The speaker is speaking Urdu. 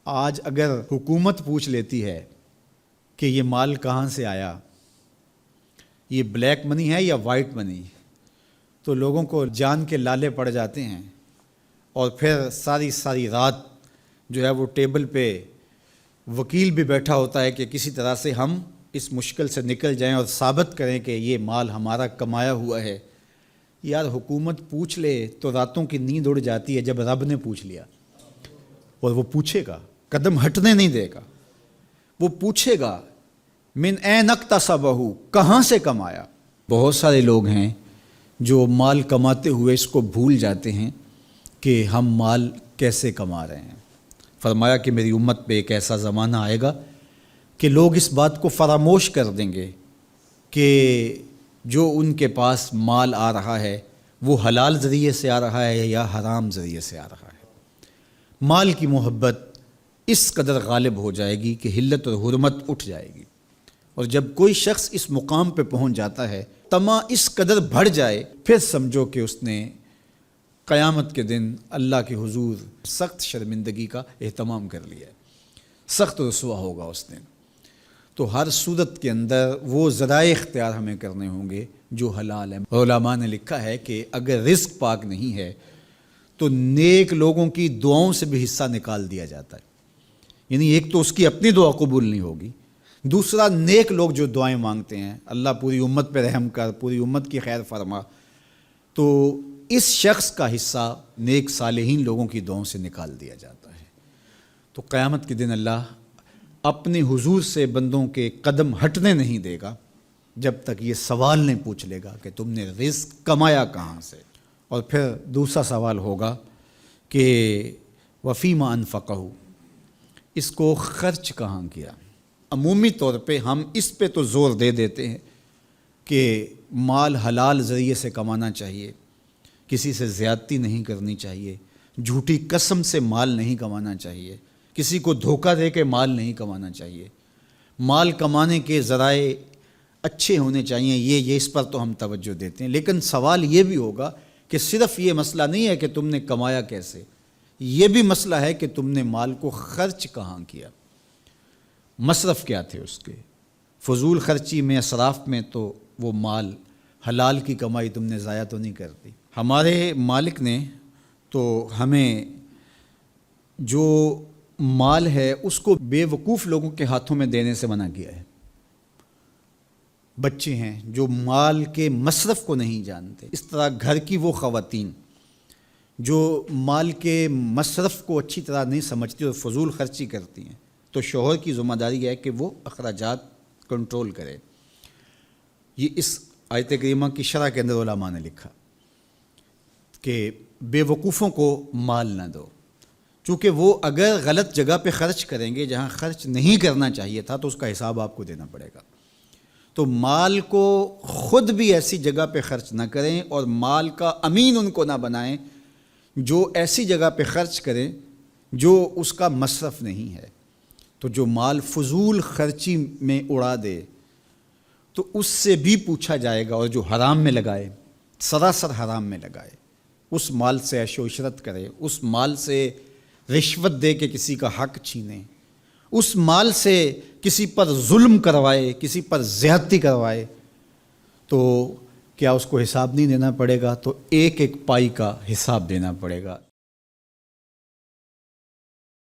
آج اگر حکومت پوچھ لیتی ہے کہ یہ مال کہاں سے آیا، یہ بلیک منی ہے یا وائٹ منی، تو لوگوں کو جان کے لالے پڑ جاتے ہیں، اور پھر ساری رات جو ہے وہ ٹیبل پہ وکیل بھی بیٹھا ہوتا ہے کہ کسی طرح سے ہم اس مشکل سے نکل جائیں اور ثابت کریں کہ یہ مال ہمارا کمایا ہوا ہے۔ یار حکومت پوچھ لے تو راتوں کی نیند اڑ جاتی ہے جب رب نے پوچھ لیا، اور وہ پوچھے گا، قدم ہٹنے نہیں دے گا، وہ پوچھے گا من این اکتسبہ، کہاں سے کمایا۔ بہت سارے لوگ ہیں جو مال کماتے ہوئے اس کو بھول جاتے ہیں کہ ہم مال کیسے کما رہے ہیں۔ فرمایا کہ میری امت پہ ایک ایسا زمانہ آئے گا کہ لوگ اس بات کو فراموش کر دیں گے کہ جو ان کے پاس مال آ رہا ہے وہ حلال ذریعے سے آ رہا ہے یا حرام ذریعے سے آ رہا ہے۔ مال کی محبت اس قدر غالب ہو جائے گی کہ حلت اور حرمت اٹھ جائے گی، اور جب کوئی شخص اس مقام پہ پہنچ جاتا ہے، طمع اس قدر بڑھ جائے، پھر سمجھو کہ اس نے قیامت کے دن اللہ کے حضور سخت شرمندگی کا اہتمام کر لیا ہے، سخت رسوا ہوگا اس دن۔ تو ہر صورت کے اندر وہ ذرائع اختیار ہمیں کرنے ہوں گے جو حلال ہیں۔ علماء نے لکھا ہے کہ اگر رزق پاک نہیں ہے تو نیک لوگوں کی دعاؤں سے بھی حصہ نکال دیا جاتا ہے، یعنی ایک تو اس کی اپنی دعا قبول نہیں ہوگی، دوسرا نیک لوگ جو دعائیں مانگتے ہیں، اللہ پوری امت پہ رحم کر، پوری امت کی خیر فرما، تو اس شخص کا حصہ نیک صالحین لوگوں کی دعاؤں سے نکال دیا جاتا ہے۔ تو قیامت کے دن اللہ اپنے حضور سے بندوں کے قدم ہٹنے نہیں دے گا جب تک یہ سوال نہیں پوچھ لے گا کہ تم نے رزق کمایا کہاں سے۔ اور پھر دوسرا سوال ہوگا کہ وفیما انفقہ، اس کو خرچ کہاں کیا۔ عمومی طور پہ ہم اس پہ تو زور دے دیتے ہیں کہ مال حلال ذریعے سے کمانا چاہیے، کسی سے زیادتی نہیں کرنی چاہیے، جھوٹی قسم سے مال نہیں کمانا چاہیے، کسی کو دھوکہ دے کے مال نہیں کمانا چاہیے، مال کمانے کے ذرائع اچھے ہونے چاہیے، یہ اس پر تو ہم توجہ دیتے ہیں۔ لیکن سوال یہ بھی ہوگا کہ صرف یہ مسئلہ نہیں ہے کہ تم نے کمایا کیسے، یہ بھی مسئلہ ہے کہ تم نے مال کو خرچ کہاں کیا، مصرف کیا تھے اس کے، فضول خرچی میں، اسراف میں تو وہ مال حلال کی کمائی تم نے ضائع تو نہیں کر دی۔ ہمارے مالک نے تو ہمیں جو مال ہے اس کو بے وقوف لوگوں کے ہاتھوں میں دینے سے منع کیا ہے۔ بچے ہیں جو مال کے مصرف کو نہیں جانتے، اس طرح گھر کی وہ خواتین جو مال کے مصرف کو اچھی طرح نہیں سمجھتی اور فضول خرچی کرتی ہیں، تو شوہر کی ذمہ داری ہے کہ وہ اخراجات کنٹرول کرے۔ یہ اس آیت کریمہ کی شرح کے اندر علماء نے لکھا کہ بے وقوفوں کو مال نہ دو، چونکہ وہ اگر غلط جگہ پہ خرچ کریں گے جہاں خرچ نہیں کرنا چاہیے تھا تو اس کا حساب آپ کو دینا پڑے گا۔ تو مال کو خود بھی ایسی جگہ پہ خرچ نہ کریں، اور مال کا امین ان کو نہ بنائیں جو ایسی جگہ پہ خرچ کریں جو اس کا مصرف نہیں ہے۔ تو جو مال فضول خرچی میں اڑا دے تو اس سے بھی پوچھا جائے گا، اور جو حرام میں لگائے، سراسر حرام میں لگائے، اس مال سے عیش و عشرت کرے، اس مال سے رشوت دے کے کسی کا حق چھینے، اس مال سے کسی پر ظلم کروائے، کسی پر زیادتی کروائے، تو کیا اس کو حساب نہیں دینا پڑے گا؟ تو ایک ایک پائی کا حساب دینا پڑے گا۔